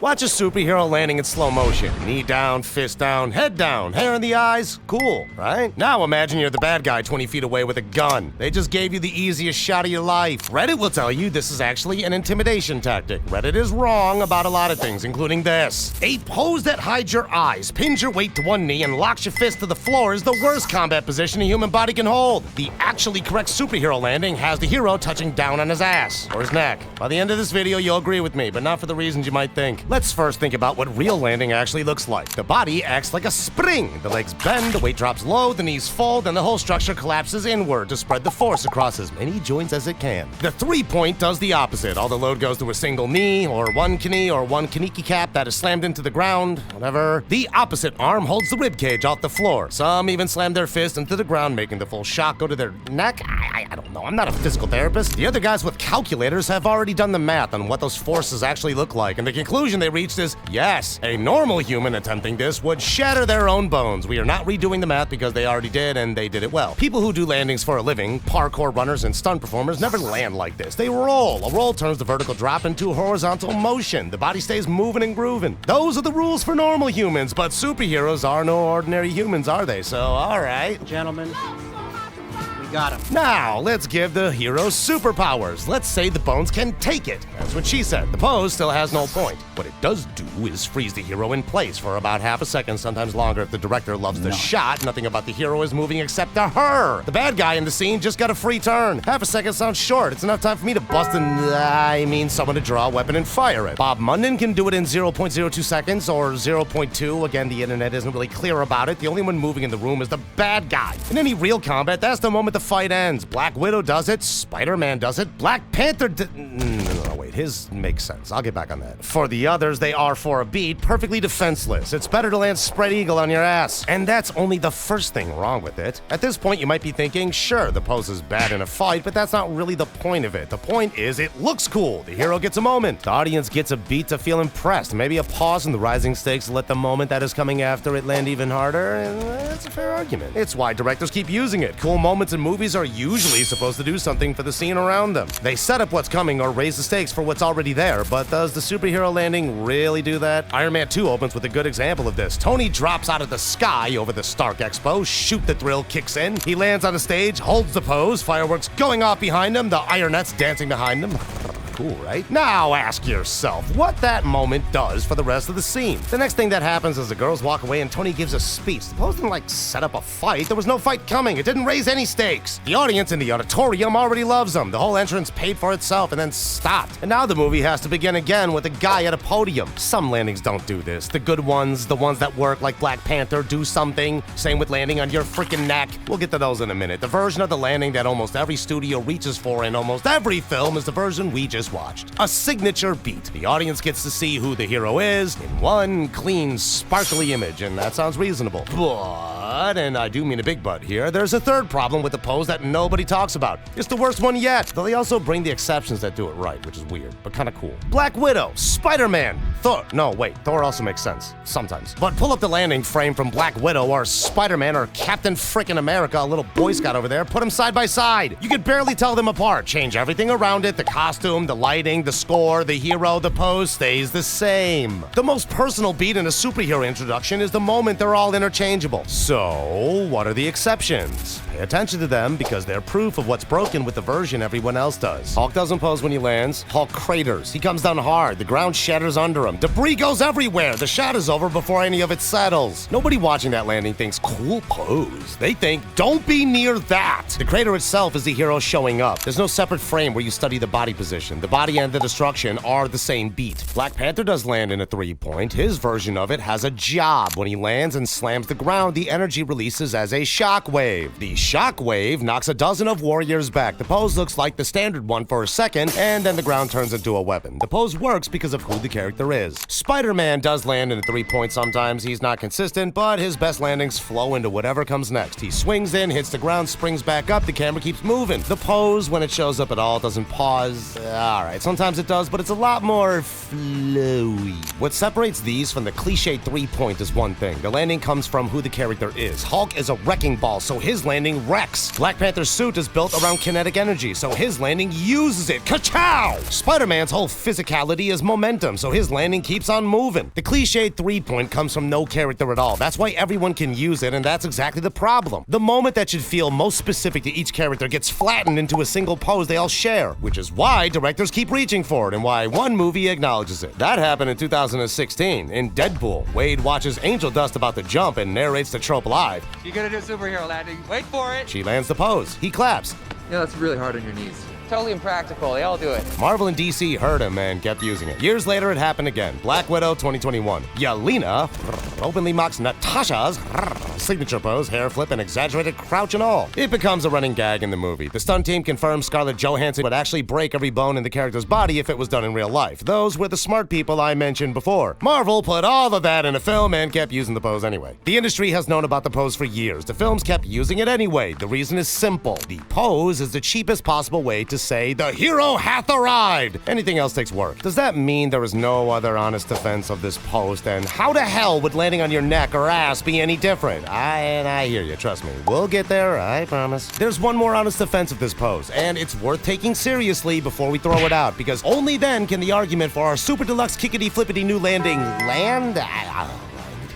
Watch a superhero landing in slow motion. Knee down, fist down, head down, hair in the eyes. Cool, right? Now imagine you're the bad guy 20 feet away with a gun. They just gave you the easiest shot of your life. Reddit will tell you this is actually an intimidation tactic. Reddit is wrong about a lot of things, including this. A pose that hides your eyes, pins your weight to one knee, and locks your fist to the floor is the worst combat position a human body can hold. The actually correct superhero landing has the hero touching down on his ass or his neck. By the end of this video, you'll agree with me, but not for the reasons you might think. Let's first think about what real landing actually looks like. The body acts like a spring. The legs bend, the weight drops low, the knees fold, and the whole structure collapses inward to spread the force across as many joints as it can. The 3-point does the opposite. All the load goes to a single knee, or one knee, or one kaniki cap that is slammed into the ground, whatever. The opposite arm holds the rib cage off the floor. Some even slam their fist into the ground, making the full shock go to their neck. I don't know. I'm not a physical therapist. The other guys with calculators have already done the math on what those forces actually look like, and the conclusion they reached is, yes, a normal human attempting this would shatter their own bones. We are not redoing the math because they already did, and they did it well. People who do landings for a living, parkour runners and stunt performers, never land like this. They roll. A roll turns the vertical drop into a horizontal motion. The body stays moving and grooving. Those are the rules for normal humans, but superheroes are no ordinary humans, are they? So, all right. Gentlemen, got him. Now, let's give the hero superpowers. Let's say the bones can take it. That's what she said. The pose still has no point. What it does do is freeze the hero in place for about half a second, sometimes longer if the director loves the shot. Nothing about the hero is moving except to her. The bad guy in the scene just got a free turn. Half a second sounds short. It's enough time for me to bust someone to draw a weapon and fire it. Bob Munden can do it in 0.02 seconds or 0.2. Again, the internet isn't really clear about it. The only one moving in the room is the bad guy. In any real combat, that's the moment the fight ends. Black Widow does it, Spider-Man does it, Black Panther no, wait, his makes sense. I'll get back on that. For the others, they are, for a beat, perfectly defenseless. It's better to land spread eagle on your ass. And that's only the first thing wrong with it. At this point, you might be thinking, sure, the pose is bad in a fight, but that's not really the point of it. The point is it looks cool. The hero gets a moment. The audience gets a beat to feel impressed. Maybe a pause in the rising stakes to let the moment that is coming after it land even harder. And that's a fair argument. It's why directors keep using it. Cool moments in movies are usually supposed to do something for the scene around them. They set up what's coming or raise the stakes for what's already there, but does the superhero landing really do that? Iron Man 2 opens with a good example of this. Tony drops out of the sky over the Stark Expo, shoot the thrill kicks in, he lands on the stage, holds the pose, fireworks going off behind him, the Ironettes dancing behind him. Cool, right? Now ask yourself what that moment does for the rest of the scene. The next thing that happens is the girls walk away and Tony gives a speech. The pose didn't set up a fight. There was no fight coming. It didn't raise any stakes. The audience in the auditorium already loves him. The whole entrance paid for itself and then stopped. And now the movie has to begin again with a guy at a podium. Some landings don't do this. The good ones, the ones that work like Black Panther, do something. Same with landing on your freaking neck. We'll get to those in a minute. The version of the landing that almost every studio reaches for in almost every film is the version we just watched. A signature beat. The audience gets to see who the hero is in one clean, sparkly image, and that sounds reasonable. But, and I do mean a big but here, there's a third problem with the pose that nobody talks about. It's the worst one yet, though they also bring the exceptions that do it right, which is weird, but kinda cool. Black Widow, Spider-Man, Thor. No, wait, Thor also makes sense. Sometimes. But pull up the landing frame from Black Widow or Spider-Man or Captain Frickin' America, a little Boy Scout over there, put them side by side. You can barely tell them apart. Change everything around it, the costume, the lighting, the score, the hero, the pose stays the same. The most personal beat in a superhero introduction is the moment they're all interchangeable. So, what are the exceptions? Pay attention to them because they're proof of what's broken with the version everyone else does. Hulk doesn't pose when he lands. Hulk craters. He comes down hard. The ground shatters under him. Debris goes everywhere. The shot is over before any of it settles. Nobody watching that landing thinks, cool pose. They think, don't be near that. The crater itself is the hero showing up. There's no separate frame where you study the body position. The body and the destruction are the same beat. Black Panther does land in a 3-point. His version of it has a job. When he lands and slams the ground, the energy releases as a shockwave. The shockwave knocks a dozen of warriors back. The pose looks like the standard one for a second, and then the ground turns into a weapon. The pose works because of who the character is. Spider-Man does land in a 3-point sometimes. He's not consistent, but his best landings flow into whatever comes next. He swings in, hits the ground, springs back up, the camera keeps moving. The pose, when it shows up at all, doesn't pause. Alright, sometimes it does, but it's a lot more flowy. What separates these from the cliche 3-point is one thing. The landing comes from who the character is. Hulk is a wrecking ball, so his landing wrecks. Black Panther's suit is built around kinetic energy, so his landing uses it. Ka-chow! Spider-Man's whole physicality is momentum, so his landing keeps on moving. The cliche 3-point comes from no character at all. That's why everyone can use it, and that's exactly the problem. The moment that should feel most specific to each character gets flattened into a single pose they all share, which is why directors keep reaching for it and why one movie acknowledges it. That happened in 2016. In Deadpool, Wade watches Angel Dust about to jump and narrates the trope live. You gonna do a superhero landing? Wait for it. She lands the pose. He claps. Yeah, that's really hard on your knees. Totally impractical. They all do it. Marvel and DC heard him and kept using it. Years later, it happened again. Black Widow 2021. Yelena openly mocks Natasha's signature pose, hair flip, and exaggerated crouch and all. It becomes a running gag in the movie. The stunt team confirms Scarlett Johansson would actually break every bone in the character's body if it was done in real life. Those were the smart people I mentioned before. Marvel put all of that in a film and kept using the pose anyway. The industry has known about the pose for years. The films kept using it anyway. The reason is simple. The pose is the cheapest possible way to say the hero hath arrived. Anything else takes work. Does that mean there is no other honest defense of this pose? And how the hell would landing on your neck or ass be any different? I hear you, trust me. We'll get there, I promise. There's one more honest defense of this pose, and it's worth taking seriously before we throw it out, because only then can the argument for our super deluxe kickity flippity new landing land.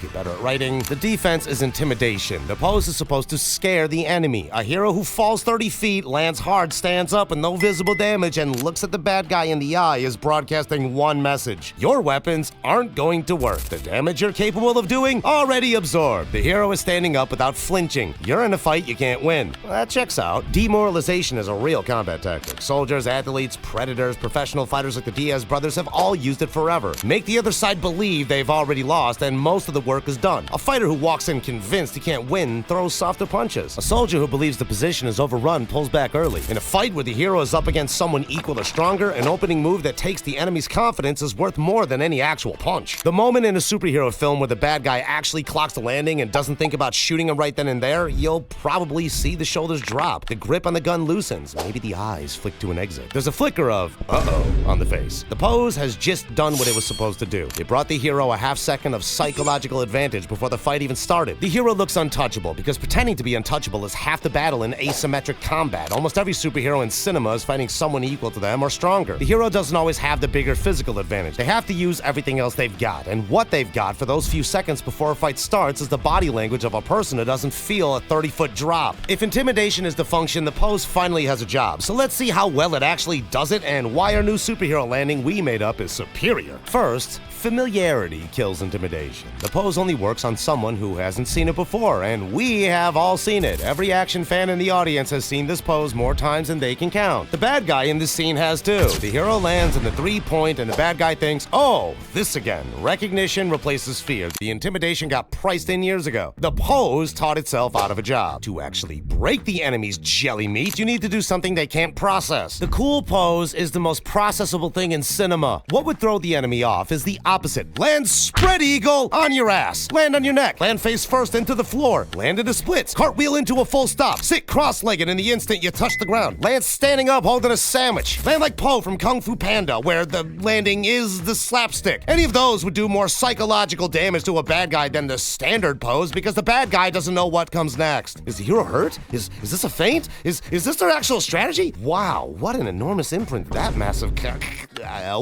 Get better at writing. The defense is intimidation. The pose is supposed to scare the enemy. A hero who falls 30 feet, lands hard, stands up with no visible damage, and looks at the bad guy in the eye is broadcasting one message. Your weapons aren't going to work. The damage you're capable of doing, already absorbed. The hero is standing up without flinching. You're in a fight you can't win. Well, that checks out. Demoralization is a real combat tactic. Soldiers, athletes, predators, professional fighters like the Diaz brothers have all used it forever. Make the other side believe they've already lost, and most of the work is done. A fighter who walks in convinced he can't win throws softer punches. A soldier who believes the position is overrun pulls back early. In a fight where the hero is up against someone equal or stronger, an opening move that takes the enemy's confidence is worth more than any actual punch. The moment in a superhero film where the bad guy actually clocks the landing and doesn't think about shooting him right then and there, you'll probably see the shoulders drop, the grip on the gun loosens, maybe the eyes flick to an exit. There's a flicker of uh-oh on the face. The pose has just done what it was supposed to do. It brought the hero a half second of psychological advantage before the fight even started. The hero looks untouchable because pretending to be untouchable is half the battle in asymmetric combat. Almost every superhero in cinema is fighting someone equal to them or stronger. The hero doesn't always have the bigger physical advantage. They have to use everything else they've got, and what they've got for those few seconds before a fight starts is the body language of a person who doesn't feel a 30-foot drop. If intimidation is the function, the pose finally has a job. So let's see how well it actually does it and why our new superhero landing we made up is superior. First, familiarity kills intimidation. The pose only works on someone who hasn't seen it before, and we have all seen it. Every action fan in the audience has seen this pose more times than they can count. The bad guy in this scene has too. The hero lands in the 3-point and the bad guy thinks, oh, this again. Recognition replaces fear. The intimidation got priced in years ago. The pose taught itself out of a job. To actually break the enemy's jelly meat, you need to do something they can't process. The cool pose is the most processable thing in cinema. What would throw the enemy off is the opposite. Land spread eagle on your ass. Land on your neck. Land face first into the floor. Land into splits. Cartwheel into a full stop. Sit cross-legged in the instant you touch the ground. Land standing up holding a sandwich. Land like Po from Kung Fu Panda, where the landing is the slapstick. Any of those would do more psychological damage to a bad guy than the standard pose because the bad guy doesn't know what comes next. Is the hero hurt? Is this a feint? Is this their actual strategy? Wow, what an enormous imprint that massive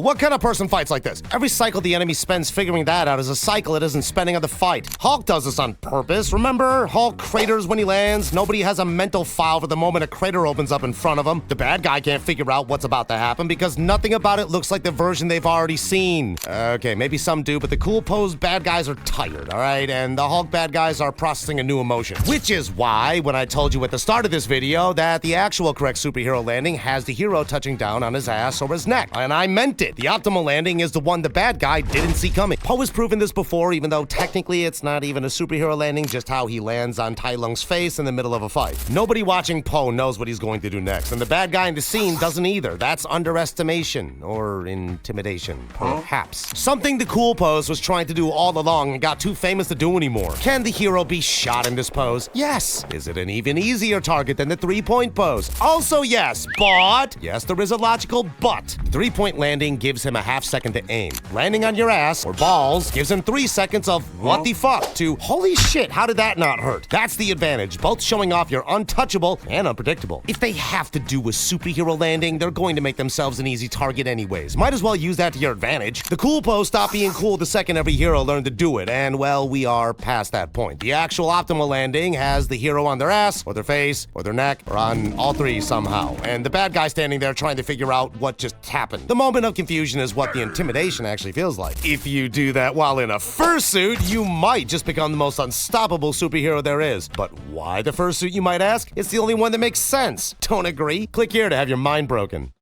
what kind of person fights like this? Every cycle the enemy spends figuring that out is a cycle it isn't spending on the fight. Hulk does this on purpose. Remember? Hulk craters when he lands. Nobody has a mental file for the moment a crater opens up in front of him. The bad guy can't figure out what's about to happen because nothing about it looks like the version they've already seen. Okay, maybe some do, but the cool pose bad guys are tired, alright? And the Hulk bad guys are processing a new emotion. Which is why, when I told you at the start of this video that the actual correct superhero landing has the hero touching down on his ass or his neck. And I meant it. The optimal landing is the one the bad guy didn't see coming. Poe has proven this before, even though technically it's not even a superhero landing, just how he lands on Tai Lung's face in the middle of a fight. Nobody watching Poe knows what he's going to do next, and the bad guy in the scene doesn't either. That's underestimation, or intimidation, perhaps. Something the cool pose was trying to do all along and got too famous to do anymore. Can the hero be shot in this pose? Yes. Is it an even easier target than the three-point pose? Also yes, but yes, there is a logical but. Three-point landing gives him a half-second to aim. Landing on your ass or balls gives him 3 seconds of what the fuck to holy shit, how did that not hurt? That's the advantage, both showing off you're untouchable and unpredictable. If they have to do a superhero landing, they're going to make themselves an easy target anyways. Might as well use that to your advantage. The cool pose stopped being cool the second every hero learned to do it, and well, we are past that point. The actual optimal landing has the hero on their ass, or their face, or their neck, or on all three somehow, and the bad guy standing there trying to figure out what just happened. The moment of confusion is what the intimidation actually feels like. If you do that while in a fursuit, you might just become the most unstoppable superhero there is. But why the fursuit, you might ask? It's the only one that makes sense. Don't agree? Click here to have your mind broken.